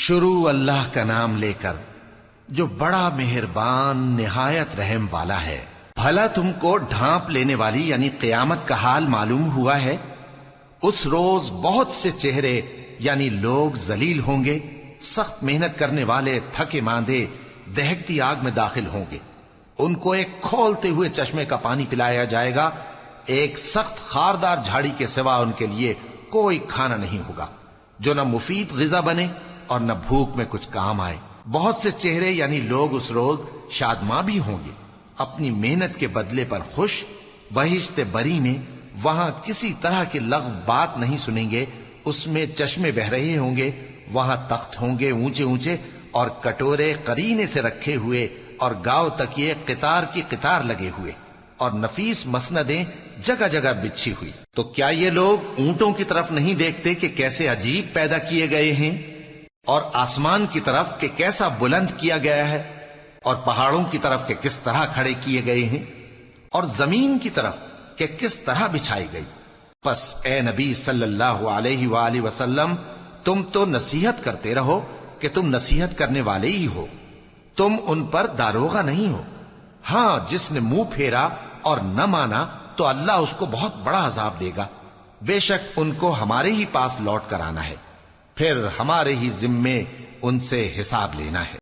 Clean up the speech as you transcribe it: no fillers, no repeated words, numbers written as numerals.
شروع اللہ کا نام لے کر جو بڑا مہربان نہایت رحم والا ہے۔ بھلا تم کو ڈھانپ لینے والی یعنی قیامت کا حال معلوم ہوا ہے؟ اس روز بہت سے چہرے یعنی لوگ ذلیل ہوں گے، سخت محنت کرنے والے تھکے ماندے دہکتی آگ میں داخل ہوں گے۔ ان کو ایک کھولتے ہوئے چشمے کا پانی پلایا جائے گا، ایک سخت خاردار جھاڑی کے سوا ان کے لیے کوئی کھانا نہیں ہوگا جو نہ مفید غذا بنے اور نہ بھوک میں کچھ کام آئے۔ بہت سے چہرے یعنی لوگ اس روز شادماں بھی ہوں گے، اپنی محنت کے بدلے پر خوش۔ بہشت بری میں وہاں کسی طرح کی لغو بات نہیں سنیں گے، اس میں چشمے بہ رہے ہوں گے، وہاں تخت ہوں گے اونچے اونچے اور کٹورے قرینے سے رکھے ہوئے اور گاؤ تکیے قطار کی قطار لگے ہوئے اور نفیس مسندیں جگہ جگہ بچھی ہوئی۔ تو کیا یہ لوگ اونٹوں کی طرف نہیں دیکھتے کہ کیسے عجیب پیدا کیے گئے ہیں، اور آسمان کی طرف کہ کیسا بلند کیا گیا ہے، اور پہاڑوں کی طرف کہ کس طرح کھڑے کیے گئے ہیں، اور زمین کی طرف کہ کس طرح بچھائی گئی؟ پس اے نبی صلی اللہ علیہ وآلہ وسلم، تم تو نصیحت کرتے رہو کہ تم نصیحت کرنے والے ہی ہو، تم ان پر داروغہ نہیں ہو۔ ہاں، جس نے منہ پھیرا اور نہ مانا تو اللہ اس کو بہت بڑا عذاب دے گا۔ بے شک ان کو ہمارے ہی پاس لوٹ کر آنا ہے، پھر ہمارے ہی ذمے ان سے حساب لینا ہے۔